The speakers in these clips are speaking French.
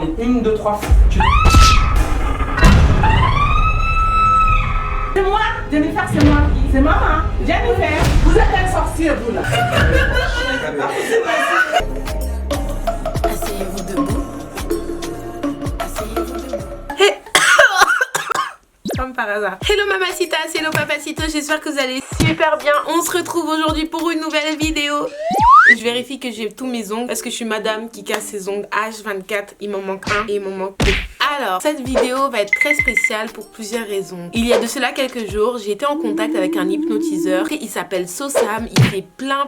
1, 2, 3. C'est moi, Jennifer, c'est moi. C'est moi, hein. Jennifer, vous êtes un sorcier, vous là. Asseyez-vous debout. Hey. Comme par hasard. Hello mamacitas, hello papacitos, j'espère que vous allez super bien. On se retrouve aujourd'hui pour une nouvelle vidéo. Je vérifie que j'ai tous mes ongles parce que je suis madame qui casse ses ongles H24. Il m'en manque un et il m'en manque deux. Alors, cette vidéo va être très spéciale pour plusieurs raisons. Il y a de cela quelques jours, j'ai été en contact avec un hypnotiseur. Il s'appelle Sosam, il fait plein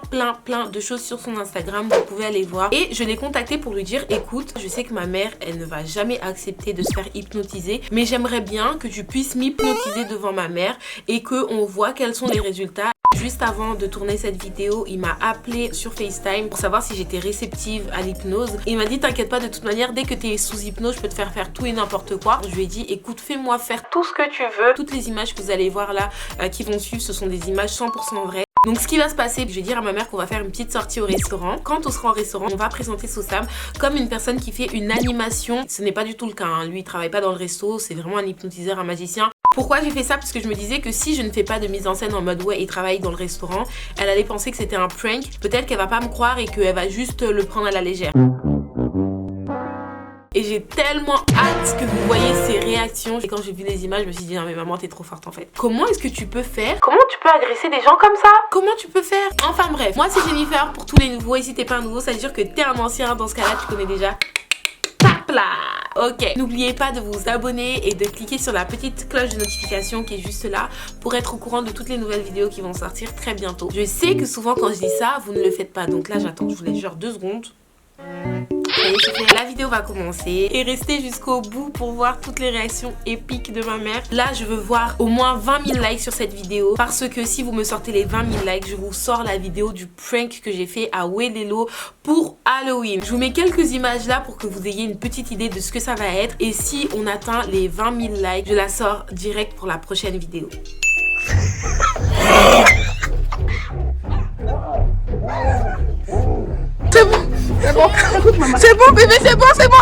de choses sur son Instagram, vous pouvez aller voir. Et je l'ai contacté pour lui dire, écoute, je sais que ma mère, elle ne va jamais accepter de se faire hypnotiser, mais j'aimerais bien que tu puisses m'hypnotiser devant ma mère et qu'on voit quels sont les résultats. Juste avant de tourner cette vidéo, il m'a appelé sur FaceTime pour savoir si j'étais réceptive à l'hypnose. Il m'a dit t'inquiète pas, de toute manière, dès que tu es sous hypnose, je peux te faire faire tout et n'importe quoi. Je lui ai dit écoute, fais-moi faire tout ce que tu veux. Toutes les images que vous allez voir là qui vont suivre, ce sont des images 100% vraies. Donc ce qui va se passer, je vais dire à ma mère qu'on va faire une petite sortie au restaurant. Quand on sera au restaurant, on va présenter Sosam comme une personne qui fait une animation. Ce n'est pas du tout le cas, hein. Lui il travaille pas dans le resto, c'est vraiment un hypnotiseur, un magicien. Pourquoi j'ai fait ça? Parce que je me disais que si je ne fais pas de mise en scène en mode ouais il travaille dans le restaurant, elle allait penser que c'était un prank. Peut-être qu'elle va pas me croire et qu'elle va juste le prendre à la légère. Et j'ai tellement hâte que vous voyez ses réactions. Et quand j'ai vu les images, je me suis dit non mais maman t'es trop forte en fait. Comment est-ce que tu peux faire? Comment tu peux agresser des gens comme ça? Comment tu peux faire? Enfin bref, moi c'est Jennifer pour tous les nouveaux. Et si t'es pas un nouveau, ça veut dire que t'es un ancien. Dans ce cas là tu connais déjà. Tape là. Ok, n'oubliez pas de vous abonner et de cliquer sur la petite cloche de notification qui est juste là pour être au courant de toutes les nouvelles vidéos qui vont sortir très bientôt. Je sais que souvent quand je dis ça, vous ne le faites pas. Donc là j'attends, je vous laisse genre 2 secondes. La vidéo va commencer et restez jusqu'au bout pour voir toutes les réactions épiques de ma mère. Là je veux voir au moins 20 000 likes sur cette vidéo parce que si vous me sortez les 20 000 likes, je vous sors la vidéo du prank que j'ai fait à Welelo pour Halloween. Je vous mets quelques images là pour que vous ayez une petite idée de ce que ça va être. Et si on atteint les 20 000 likes, je la sors direct pour la prochaine vidéo. C'est bon, c'est bon, c'est bon bébé, c'est bon, c'est bon.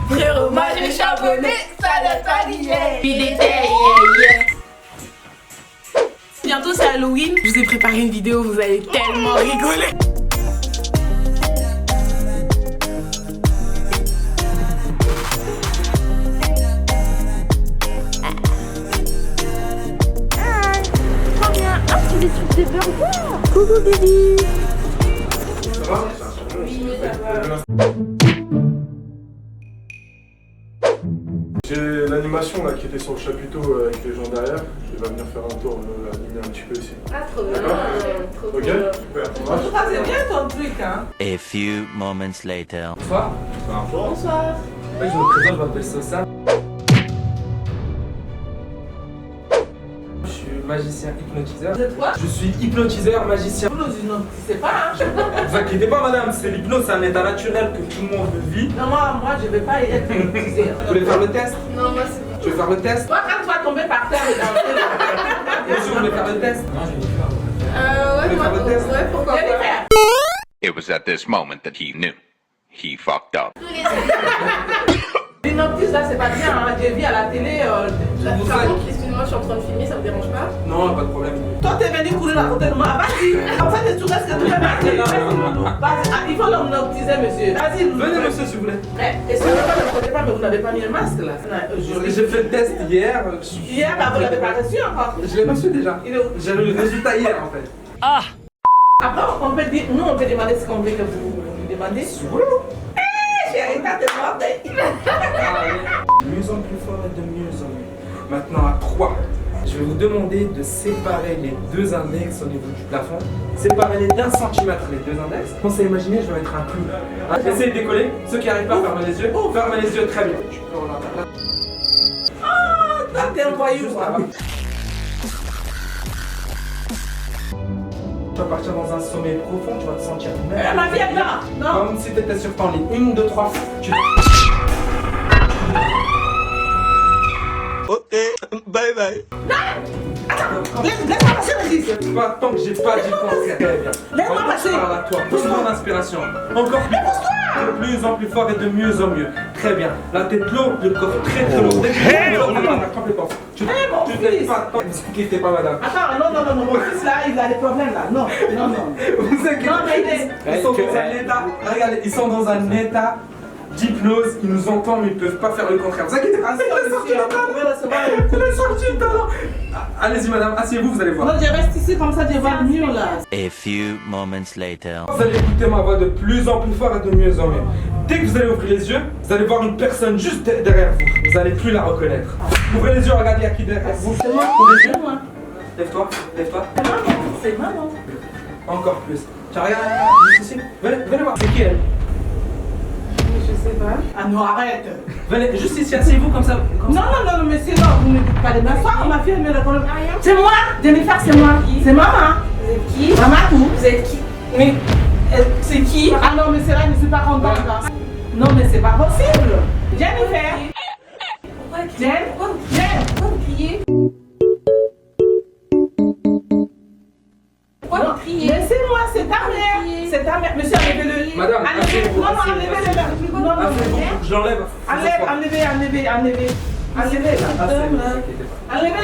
Frérot, moi j'ai charbonné, ça n'a pas d'hier. Bientôt c'est Halloween, je vous ai préparé une vidéo, vous allez tellement rigoler. Coucou baby. Ça va? Oui, ça va. J'ai l'animation là qui était sur le chapiteau avec les gens derrière. Il va venir faire un tour, animer un petit peu ici. Ah trop bien. Trop Ok, bien. super. En tout cas, c'est bien ton truc, hein. A few moments later. Bonsoir. Bonsoir. Ouais, je me présente, je m'appelle Sosam. Je suis magicien hypnotiseur. Vous êtes quoi? Je suis hypnotiseur, magicien. Vous ne sais pas, hein. Ne vous inquiétez pas madame, c'est l'hypnose, c'est un état naturel que tout le monde vit. Non, moi, je vais pas être hypnotisée. Vous voulez faire le test? Non, moi c'est bon. Tu veux faire le test? Toi, quand tu vas tomber par terre et danser, Monsieur, vous voulez faire le test? Non, j'ai dit faire. Ouais, Vous voulez faire le test? ouais, pourquoi pas. Jennifer, It was at this moment that he knew. He fucked up. l'hypnose là, c'est pas bien, hein. J'ai vu à la télé. Par contre, excusez-moi, je suis en train de filmer, ça vous dérange pas? Non, pas de problème. Toi, t'es venu courir à côté de moi. Vas-y. En fait, tu restes que tu fais partie. Vas-y, il faut l'hypnotiser, monsieur. Vas-y. Venez monsieur s'il vous plaît. Et ce n'est pas ne côté pas, mais vous n'avez pas mis un masque là. J'ai fait le test hier. Hier, bah, vous l'avez pas reçu encore. Je l'ai reçu déjà. Il est où? J'ai le résultat hier en fait. Après, on peut dire, nous, on peut demander ce qu'on veut que vous lui demandez. Chérie, t'as tes morts. De mieux en plus fort et de mieux en mieux. Maintenant à 3. Je vais vous demander de séparer les 2 index au niveau du plafond. Séparez-les d'1 centimètre les 2 index. Pensez à imaginer, je vais mettre un clou. Hein, essayez de décoller. Ceux qui n'arrivent pas, fermez les yeux. Fermez les yeux, très bien. Je peux relancer là. Ah, t'es un voyou, quoi. Tu vas partir dans un sommeil profond, tu vas te sentir Ma vie est là. Non. comme si tu étais sur ton lit. 1, 2, 3. Tu... Ok, bye bye. Laisse-moi passer, vas-y. Pas tant que j'ai pas dit penser. Très bien. Laisse-moi passer. Parle à toi. Pousse-moi en inspiration. Encore plus. Pousse-toi. De plus en plus fort et de mieux en mieux. Très bien. La tête lourde, le corps très très lourd. Dès que tu complètement. Tu ne laisses pas. Vous inquiétez pas, madame. Attends, non, mon fils là, il a des problèmes là. Non. Vous inquiétez Non, mais ils sont dans un état. Regardez, ils sont dans un état d'hypnose. Ils nous entendent, mais ils ne peuvent pas faire le contraire. Vous inquiétez pas. Il est sorti le talent. Allez-y, madame, asseyez-vous, vous allez voir. Non, je reste ici comme ça, je vois mieux là. A few moments later. Vous allez écouter ma voix de plus en plus fort et de mieux en mieux. Dès que vous allez ouvrir les yeux, vous allez voir une personne juste derrière vous. Vous n'allez plus la reconnaître. Ouvrez les yeux, regardez, il y a qui derrière vous. C'est moi, Ouvrez les yeux. c'est moi. Lève-toi, lève-toi. C'est maman. Encore plus. Tu regardes juste ici. Venez voir. C'est qui elle? Je sais pas. Ah non, arrête. Venez, juste ici, asseyez-vous comme ça. Non, monsieur, non, vous ne dites pas de m'asseoir, ma fille, elle me répond. C'est moi, Jennifer, c'est moi. C'est maman. Vous êtes qui? Maman, tout. Vous êtes qui? Mais c'est qui? Ah non, mais c'est là, je ne suis pas contente là. Non, mais c'est pas possible. Jennifer. Pourquoi vous Jen. Pourquoi vous criez? Pourquoi vous criez? Mais c'est moi, c'est ta mère. C'est ta mère. Monsieur, enlevez-le. Madame, asseyez-vous, Non, asseyez-vous, enlevez-le. asseyez-vous. Non, Asseyez-vous, je l'enlève. enlevez là. Enlevez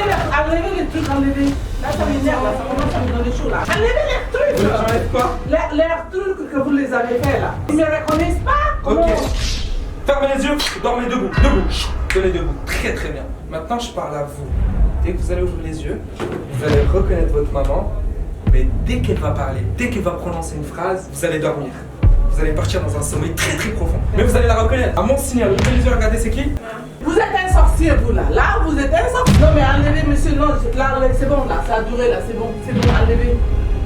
là. Enlevez les trucs, enlevez. Là, ça m'énerve, là, ça commence à me donner chaud là. Enlevez les trucs. J'enlève quoi? Les trucs que vous les avez fait là. Ils me reconnaissent pas. Comment? Ok. Fermez les yeux, dormez debout, debout. Tenez debout. Très très bien. Maintenant, je parle à vous. Dès que vous allez ouvrir les yeux, vous allez reconnaître votre maman. Mais dès qu'elle va parler, dès qu'elle va prononcer une phrase, vous allez dormir. Vous allez partir dans un sommeil très très profond. Mais vous allez la reconnaître. À mon signal, ouvrez les yeux, regardez, c'est qui? Vous êtes un sorcier, vous là. Là, vous êtes un sorcier. Non, mais enlevez, monsieur, non, là, c'est bon, là, ça a duré, là, c'est bon, enlevez.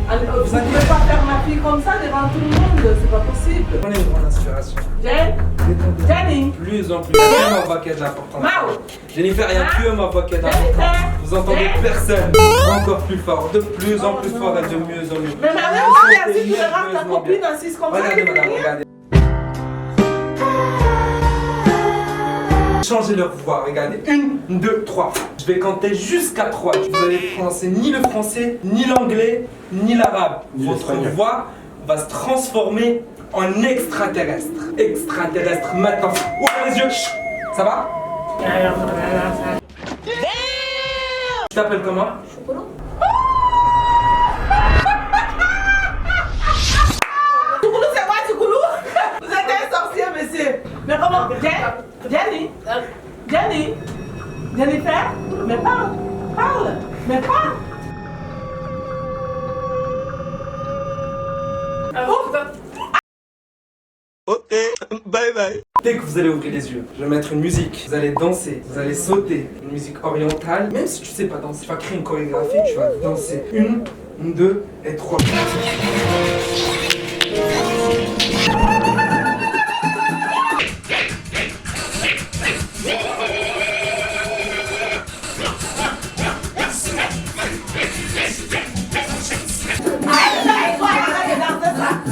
Vous ne pouvez pas faire ma fille comme ça devant tout le monde, c'est pas possible. Prenez une grande inspiration. Jenny. Plus en plus, il y a que ma voix qui a de l'importance. Mao. Jennifer, il n'y a que ma voix qui a de l'importance. Vous entendez personne. Encore plus fort, de plus en plus fort et de mieux en mieux. Mais madame, si tu rates ta copine insiste comme ça. Regardez, madame, regardez. Changez leur voix, regardez. 1, 2, 3. Je vais compter jusqu'à 3. Vous allez prononcer ni le français, ni l'anglais, ni l'arabe. Votre voix va se transformer en extraterrestre. Extraterrestre maintenant. Ouvrez les yeux. Chut. Ça va? Tu t'appelles comment? Chocolat. Toukoulou, c'est quoi, Toukoulou? Vous êtes un sorcier, monsieur. Mais comment? Jennifer, mais parle, mais parle. Ok, bye bye. Dès que vous allez ouvrir les yeux, je vais mettre une musique. Vous allez danser, vous allez sauter. Une musique orientale. Même si tu sais pas danser, tu vas créer une chorégraphie, tu vas danser. 1, 2 et 3.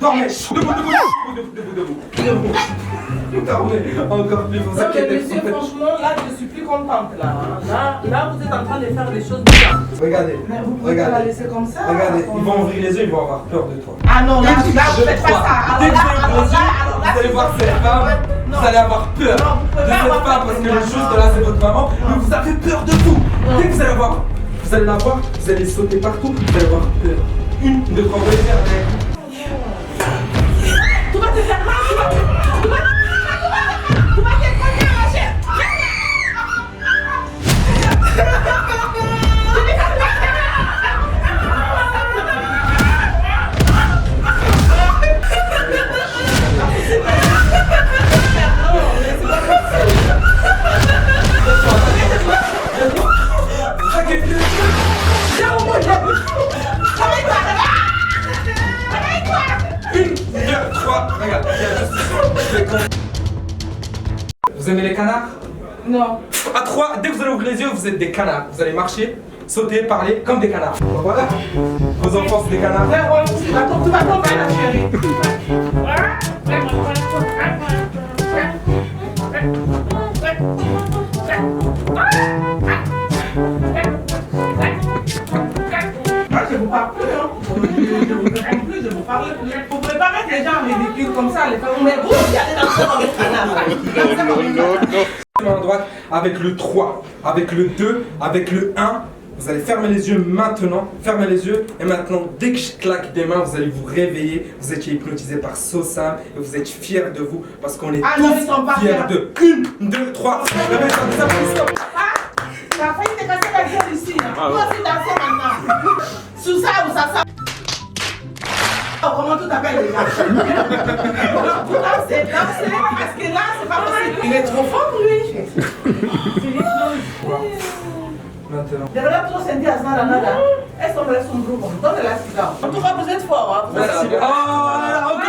Non mais debout. Encore plus, vous Non, mais inquiétez monsieur, pas. franchement, là, je suis plus contente, là. Là, vous êtes en train de faire des choses bizarres. Regardez, Mais vous pouvez pas la regardez. laisser comme ça. Regardez, ils vont ouvrir les yeux, ils vont avoir peur de toi. Ah non, là, vous faites pas ça. Dès que vous allez ouvrir les yeux, vous allez voir cette femme, vous allez avoir peur Non, vous pouvez de pas cette avoir femme peur parce de que moi. le juste de là c'est votre maman, mais vous avez peur de vous. Non. Dès que vous allez voir, vous allez la voir, vous allez sauter partout, vous allez avoir peur. 1, 2, 3, vous allez faire avec. Tu vas te faire mal, tu vas te faire ma chère. Regarde, vous aimez les canards? Non. À 3, dès que vous allez ouvrir les yeux, vous êtes des canards. Vous allez marcher, sauter, parler comme des canards. Voilà. Vos enfants, c'est des canards. Tu vas tomber, la chérie. Ah, je vous parle plus, hein. Je vous réponds plus, je vous parlez plus. Vous pouvez pas mettre les gens en ridicule comme ça, les femmes. Mais vous, vous allez danser comme une canard. Main droite avec le 3, avec le 2, avec le 1. Vous allez fermer les yeux maintenant, fermez les yeux. Et maintenant, dès que je claque des mains, vous allez vous réveiller. Vous étiez hypnotisé par SoSam et vous êtes fiers de vous parce qu'on est non, ils sont pas tous fiers fiers. de 1, 2, 3. T'as failli te casser la gueule ici. Hein. Toi aussi danser maintenant. Sous ça ou ça. Oh, comment tu t'appelles déjà? Vous dansez, parce que là, c'est pas possible. Il est trop fort pour lui. Maintenant. De verdad, tú lo sentías nada, nada. Esto no es un grupo. ¿Dónde la has quitado? En tout cas, vous êtes fort. Hein. Vous êtes Merci. fort. Oh,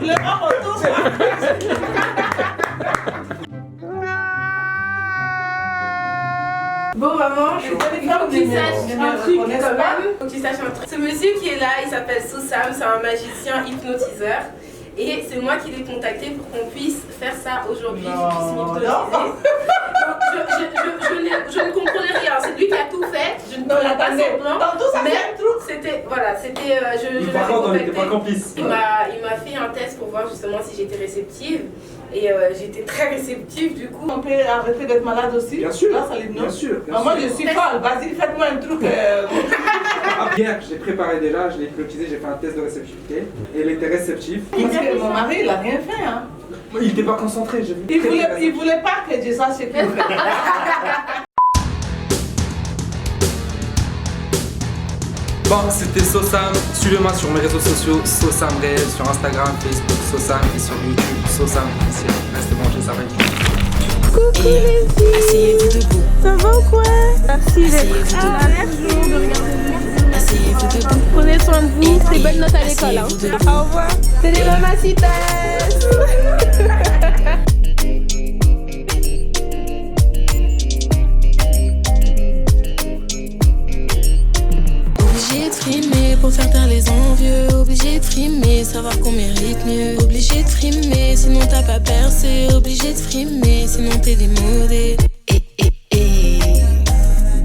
Le rend autour. Bon maman, je voulais que tu saches un truc quand même. Faut que tu saches un truc. Ce monsieur qui est là, il s'appelle SoSam, c'est un magicien hypnotiseur. Et c'est moi qui l'ai contacté pour qu'on puisse faire ça aujourd'hui, qu'il puisse m'hypnotiser. Je ne comprenais rien, c'est lui qui a tout fait. Je ne connais pas son plan. Dans tout ça, mais c'est un truc. c'était, voilà, c'était, je l'avais par contre, on n'était contacté. pas complices. Il m'a fait un test pour voir justement si j'étais réceptive. Et j'étais très réceptive du coup. On peut arrêter d'être malade aussi. Bien sûr. Grâce à l'hypnose. Bien sûr. Ah, moi, je suis folle. Vas-y, faites-moi un truc. Hier, je l'ai préparé déjà, je l'ai hypnotisé, j'ai fait un test de réceptivité. Et elle était réceptive. Parce que mon mari, il a rien fait. Hein. Il n'était pas concentré, j'ai vu. Il voulait pas que je sache ce qu'il fait. Bon, c'était SoSam. Suivez-moi sur mes réseaux sociaux, SoSam Réel, sur Instagram, Facebook, SoSam et sur YouTube, SoSam officiel. Restez branchés, ça va être cool. Coucou les filles. Asseyez-vous debout. Ça va ou quoi? Merci d'être Asseyez-vous là. debout. Merci de regarder. Asseyez-vous debout. Prenez soin de vous, c'est bonne note à l'école. Hein. Asseyez-vous debout. Au revoir. C'est les mamacitas. Obligé de frimer pour faire taire les envieux. Obligé de frimer, savoir qu'on mérite mieux. Obligé de frimer, sinon t'as pas percé. Obligé de frimer, sinon t'es démodé.